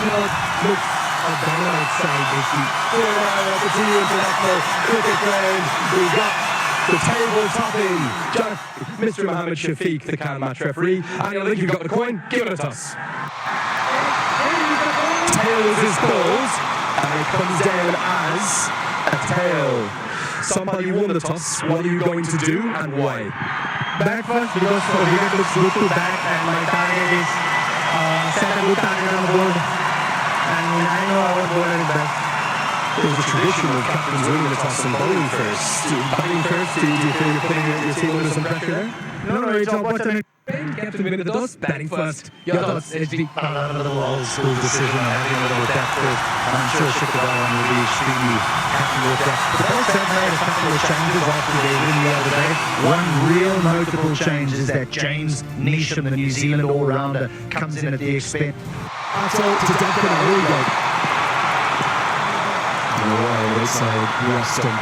club looks on the outside this week. Here now, the two international cricket ground. We've got the table topping Mr. Mohammed Shafiq, the Can match referee. And I think you've got the coin. Give it a toss. Tails is balls, and it comes down as a tail. Sampal, you won the toss. What are you going to do and why? Back first because the wicket looks good to back, and my target is set a good target on the board. And I know I will bowl it back. There's a tradition of captains winning the toss and bowling first. Batting first, do you feel you're putting your team under some pressure there? No, it's all important. Captain winning the toss, batting first. Your thoughts, HD? Old school decision, having a little depth first. I'm sure Shikhavan will be extremely happy with that. But they also made a couple of changes after they win the other day. One real notable change is that James Neesham, the New Zealand all-rounder, comes in at the expense. That's all to Duncan. Here we go. Right outside, left stump.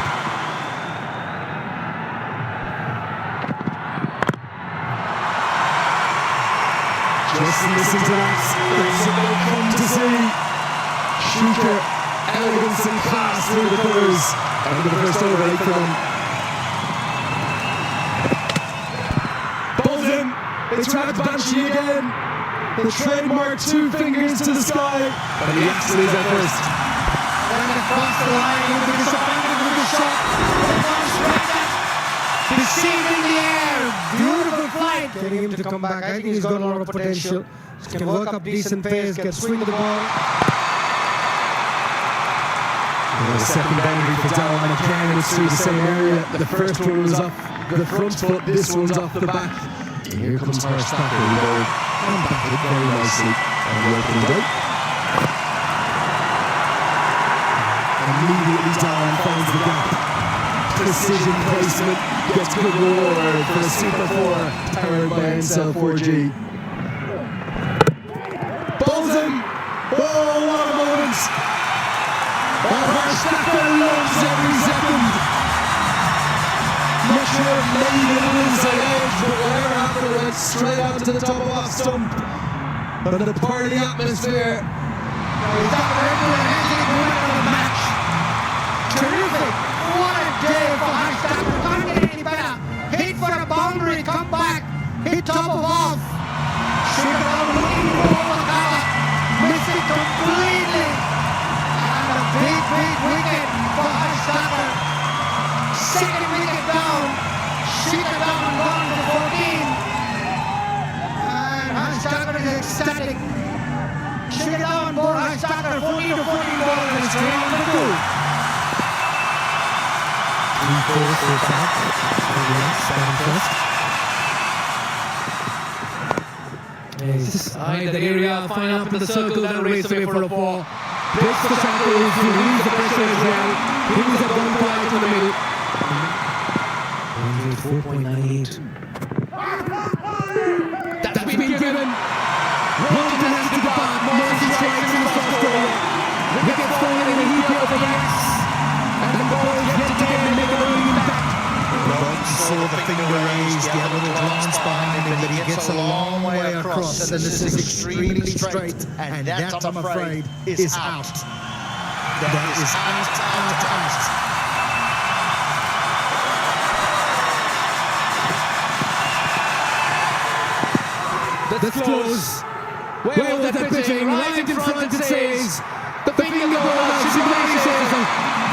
Just listen to that. There's a bit come to see. Shooter, elegance and class through the colours. And the first over 8 for them. Bowls him. It's Rad Banshee again. The trademark 2 fingers to the sky. And the Yaks is at first. And across the line, with a shot. Deceiving the air. Beautiful flight. Getting him to come back. I think he's got a lot of potential. He can work up decent pace, can swing the ball. The second boundary for Darryl McCann was through the same area. The first one was off the front foot, this one's off the back. And here comes Harstacker, who bowled and batted very nicely on the opening day. Immediately Darryl finds the gap. Precision placement gets good reward for a Super 4 powered by Encel 4G. Bowls him! Oh, what a moment! Harstacker loves every second! Not sure if maybe it was an edge, but whatever happened, it went straight out to the top of off stump. But the party atmosphere. He's got the regular handling winner of the match. Terrific! What a day for Harstacker. Can't get any better. Hit for a boundary, come back. Hit top of off. Shikhavan looking over cover. Missed it completely. And a big wicket for Harstacker. Second wicket down. Shikhavan gone to 14. And Harstacker is ecstatic. Shikhavan bowled Harstacker 14 to 14 ball and it's 3 on the 2. 3-4 for attack. Batting first. Inside that area, fine up in the circle, that'll race away for a 4. Breaks the shackles, he relieves the pressure as well. Brings up one quiet in the middle. 4.98. That's been given. Walton has to depart. Morrison strikes in the first over. Wicket falling in the heat of the Yaks. And the ball is yet again to make an early impact. Rod saw the finger raised, he had a little glance behind him, but he gets a long way across, and this is extremely straight, and that, I'm afraid, is out. That is out. That's close. Well, that pitching right in front, it says. The finger goes, Shikhavan says,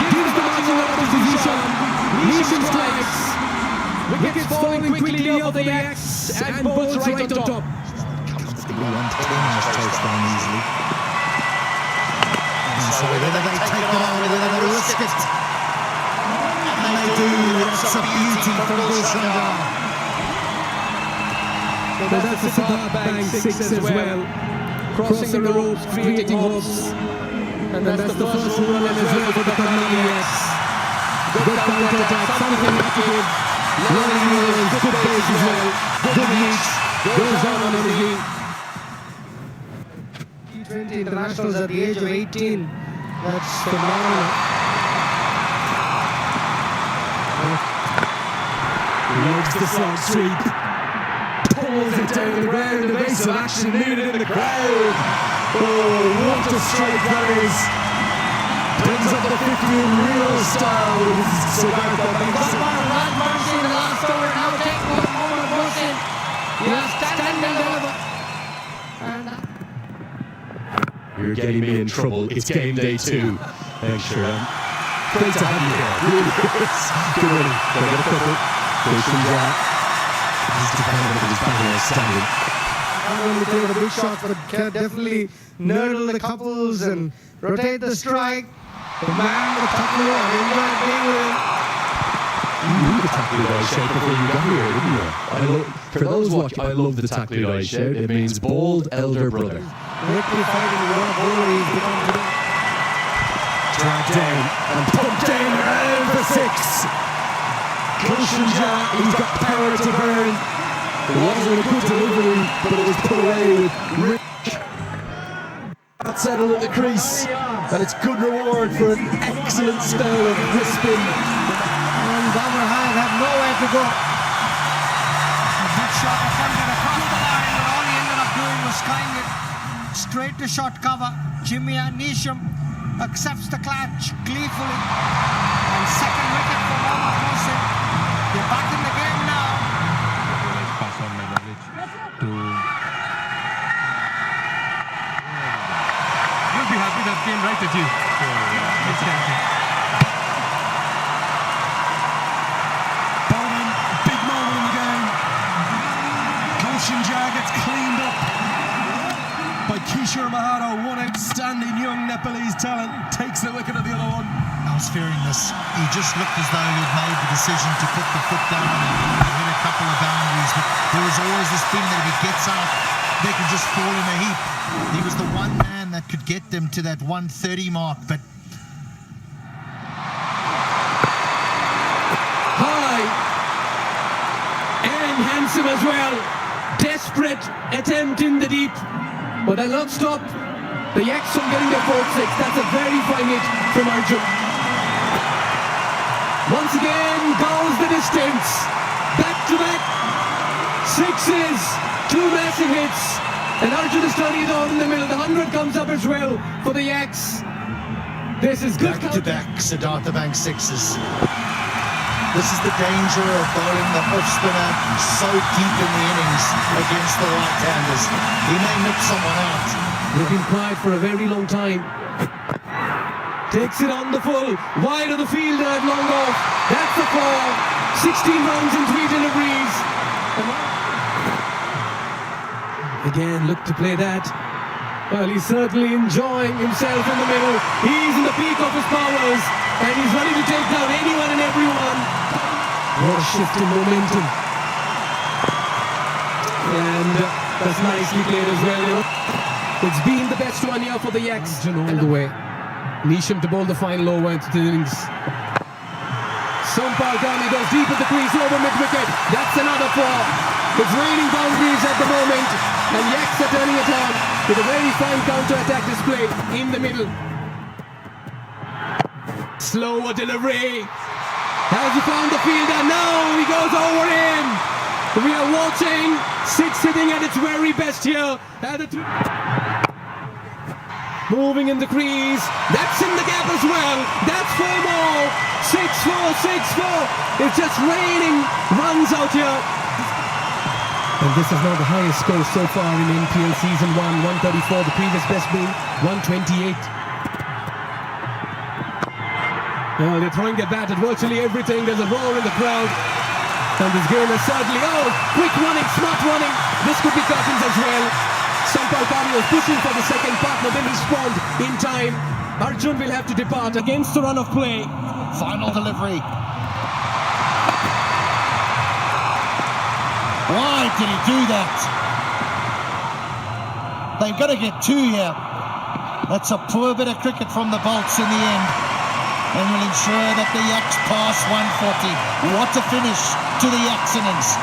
gives the marching orders to Neesham. Neesham strikes. Wickets falling quickly over the Yaks, and Bolts right on top. Comfortably on 10 just chased down easily. And so whether they take it on, whether they risk it. And they do, that's a beauty from Gulshangar. But that's a superb bang 6 as well. Crossing the ropes, creating hopes. And that's the first run as well for the Karnali Yaks. Good counter-attack, something to give. Lumbinilions, good pace as well. Good reach, goes on his game. T20 internationals at the age of 18. That's phenomenal. Loves the front sweep. Pulls it down the ground. The base of action needed in the crowd. Oh, what a strike that is! Brings up the 50 in real style with his cigar. Got one of Rod Mercy in the last over, now taking one moment of motion. Yes, standing over. You're getting me in trouble. It's game day 2. Thanks, Sharon. Great to have you here. Really is. Good running. They get a couple. Goes from Jack. His defender with his banger standing. Not only play the big shots, but can definitely nurdle the couples and rotate the strike. The man, the tackler, I enjoyed being with him. You knew the tackle I shout before you got here, didn't you? For those watching, I love the tackle I shout. It means bold elder brother. Victory fighting what a bowler he's become today. Dragged down and pumped down around for 6. Kulshinja, he's got power to burn. It wasn't a good delivery, but it was put away with Rich. That settled in the crease, and it's good reward for an excellent spell of crisping. And Bomber Hyde had nowhere to go. A big shot attempted across the line, but all he ended up doing was skying it straight to short cover. Jimmy Nisham accepts the clutch gleefully. And second wicket for Mohammad Mohsin. They're back in the game now. Pass on my knowledge to... You'll be happy that came right at you. Bowman, big moment in the game. Kulshinja gets cleaned up by Kishore Mahato, one outstanding young Nepalese talent, takes the wicket of the other one. I was fearing this. He just looked as though he'd made the decision to put the foot down and hit a couple of boundaries, but there was always this feeling that if he gets out, they could just fall in a heap. He was the one man that could get them to that 130 mark, but High and handsome as well. Desperate attempt in the deep, but they'll not stop the Yaks from getting their 4th 6. That's a very fine hit from Arjun. Once again goes the distance. Back to back 6s, 2 massive hits, and Arjun is turning it on in the middle. The 100 comes up as well for the Yaks. This is good. back-to-back Siddhartha Bank 6s. This is the danger of bowling the off-spinner so deep in the innings against the right-handers. He may nip someone out. They've been quiet for a very long time. Takes it on the full, wide of the field and at long off. That's the 4. 16 runs in 3 deliveries. Again, look to play that. Well, he's certainly enjoying himself in the middle. He's in the peak of his powers, and he's ready to take down anyone and everyone. What a shift in momentum. And that's nicely played as well, you know. It's been the best one here for the Yaks. All the way. Nisham to bowl the final over into the innings. Sampal Gandhi goes deep at the crease over mid-wicket. That's another 4. It's raining boundaries at the moment, and Yaks are turning it on with a very fine counter-attack display in the middle. Slower delivery. Has he found the fielder? No, he goes over him. We are watching 6 hitting at its very best here. Moving in the crease. That's in the gap as well. That's 4 more. 6-4, 6-4. It's just raining runs out here. And this is now the highest score so far in NPL Season 1. 134. The previous best being 128. Oh, they're throwing their bat at virtually everything. There's a roar in the crowd. And this game is certainly, quick running, smart running. This could be curtains as well. Sampal Kari was pushing for the second partner, then he spawned in time. Arjun will have to depart against the run of play. Final delivery. Why did he do that? They've got to get 2 here. That's a poor bit of cricket from the Bolts in the end, and will ensure that the Yaks pass 140. What a finish to the Yaks innings.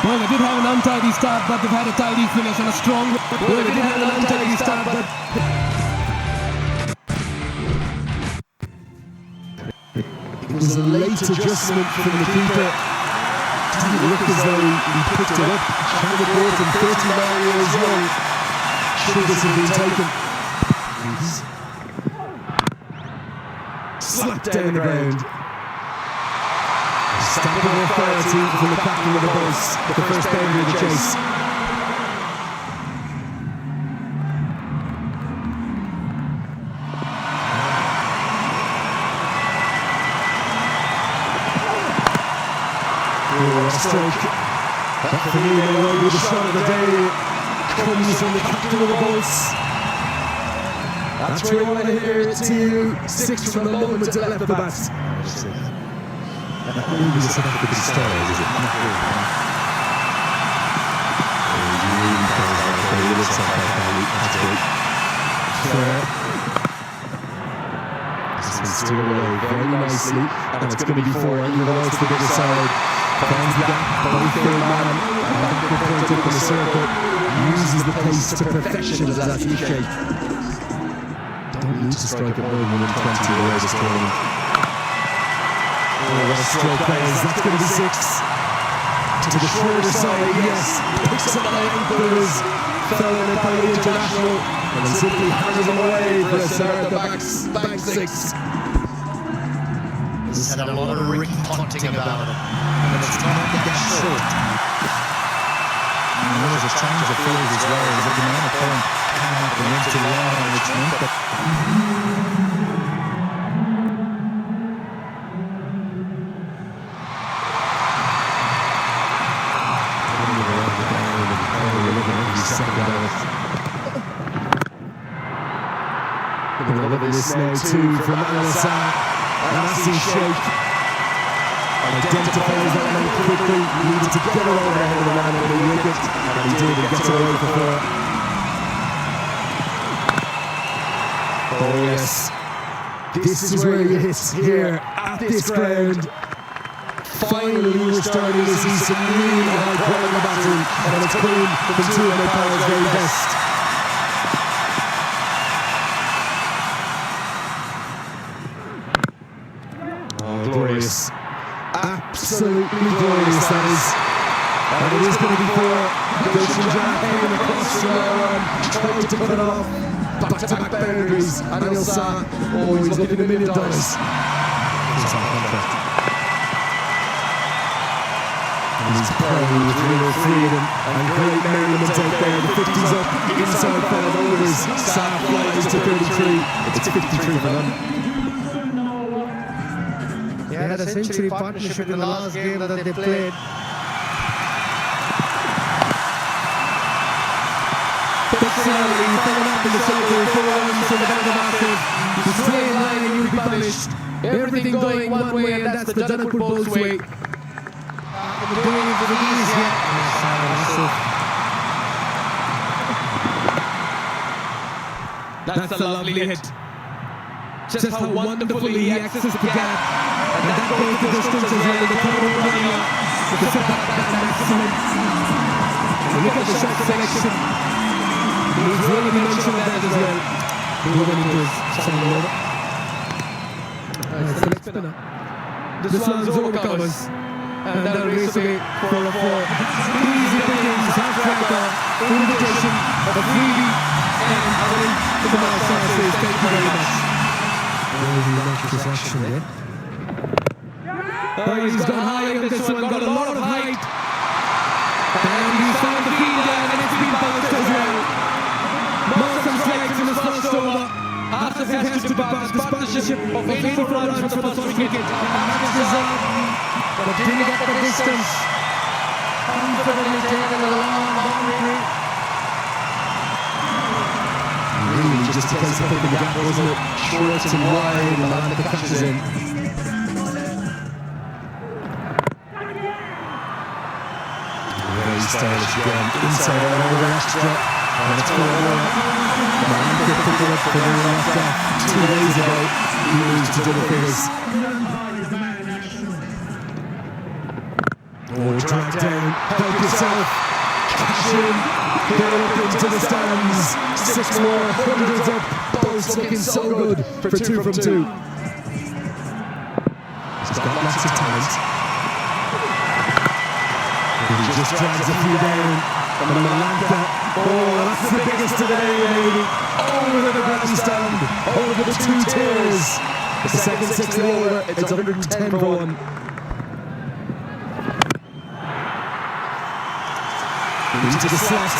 Well, they did have an untidy start, but they've had a tidy finish and a strong... Well, they did have an untidy start, but... It was a late adjustment from the keeper. Didn't look as though he picked it up. Janakpur from 39 years young. should this have been taken? Slapped down the ground. Stamp of authority from the captain of the Bolts, the first boundary of the chase. Oh, a stroke. That for me will be the shot of the day. Comes from the captain of the Bolts. That's where you want to hear it to you. 6 from the moment to left the bat. That really is about to be stars, is it? Not really. He looks like that. That's great. Fair. This one's still away very nicely, and it's going to be 4. Even though it's the bigger side. Finds the gap, both third man, and back the point up in the circle. Uses the pace to perfection as that E shape. Don't need to strike it more than 120 the way this tournament. Oh, what a stroke that is. That's going to be 6. To the shorter side, yes. Picks up that anchors. Fellow Nepal international. And then simply hands them away for a center at the back 6. He's had a lot of Ricky Ponting about it. And it's not to get short. And there was a change of field as well. There's a banana point coming up and into the line, which meant that look at this now too from Alisa. That's his shake. Identifies that man quickly. Needed to get it over the head of the man on the wicket, and he did. He gets away for 4. Oh yes. This is where you hit here at this ground. Finally we're starting to see some really high quality batting, and it's coming from 2 of Nepal's very best. Glorious. Absolutely glorious, that is. And it is going to be 4. Goshen Jack came across from there on, tried to cut it off. Back-to-back boundaries. And Ilsa, oh, he's looking $1 million. And he's playing with real freedom and great merriment out there. The 50's up, inside fellow bowlers. Saab flies to 33. It's 53 for them. They had a century partnership in the last game that they played. Finally, filling up in the circle, 4 runs from the back of the basket. The straight line and you'll be punished. Everything going one way, and that's the JanakpurBolts way. That's a lovely hit. Just how wonderfully he accessed the gap. And that goes the distance as well. The corner running up. The setback, that's excellent. And look at the shot selection. He's really mentioned that as well. Moving into his second over. It's the next spinner. This one's overcovers. And that'll race away for a 4. Easy pickings, half striker, invitation, a freebie, and Alan to the outside says thank you very much. Really like this action there. Oh, he's gone high on this one, got a lot of height. And he's found the feed down, and it's been bounced as well. Some strikes in his first over. Asif has to pass his partnership of 84 runs for the first wicket. Match deserved, but didn't get the distance. Confidently taken a long boundary. Really just a case of picking the gap, wasn't it? Short and wide, and the man that catches in. Very stylish again. Inside out over extra. And it's 4-1. Malinka picked it up for the left off 2 days ago. He moves to double figures. Oh, drag down, help yourself, cash in, get up into the stands. 6 more, hundreds up, Bolts looking so good for 2 from 2. He's got lots of talent. He just drags a few down. from Malanta. Oh, that's the biggest today, maybe. Over the grandstand, over the 2 tiers. The second 60 over, it's 110 for 1. Into the slot,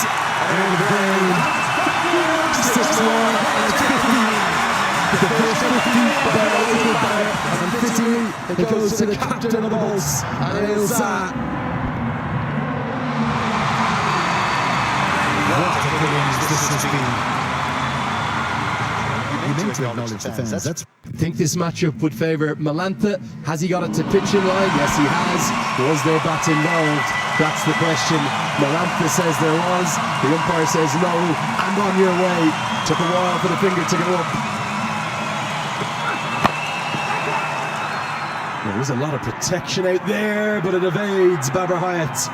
and the brain. 6 more, and it's 50. The first 50 by a local batter, and 50 it goes to the captain of the Bolts, Ailsa. What a innings this has been. You need to acknowledge the fans. That's I think this matchup would favour Malanta. Has he got it to pitching line? Yes, he has. Was there bats involved? That's the question. Malanta says there was. The umpire says no. And on your way. Took a while for the finger to go up. There's a lot of protection out there, but it evades Babar Hyatt.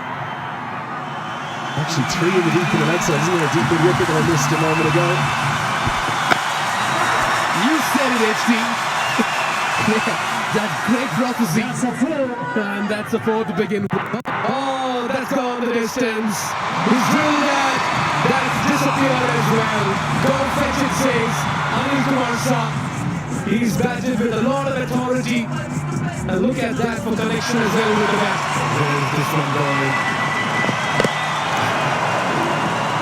Actually, 3 in the deep in the leg side. Isn't there a deep in wicket that I missed a moment ago? You said it, HD. That great prophecy. And that's a 4 to begin with. Oh, that's gone the distance. He's drilled that. That's disappeared as well. Go fetch it, says Anil Kumar Shah. He's batted with a lot of authority. And look at that for connection as well with the bat. There's this one going.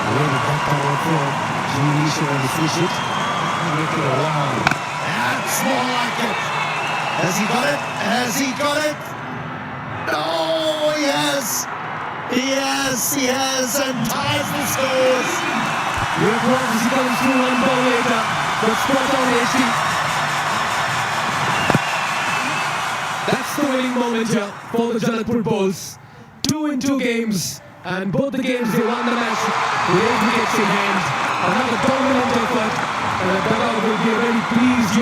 Where did that power from? Genius on the fish it. Make it along. That's more like it. Has he got it? Has he got it? Oh, he has. He has, and ties the scores. Your prophecy comes through 1 ball later. But spot on HD. That's the winning moment here for the JanakpurBolts. 2 in 2 games, and both the games they won the match with 8 wickets in hand. Another dominant effort, and the dugout will be very pleased.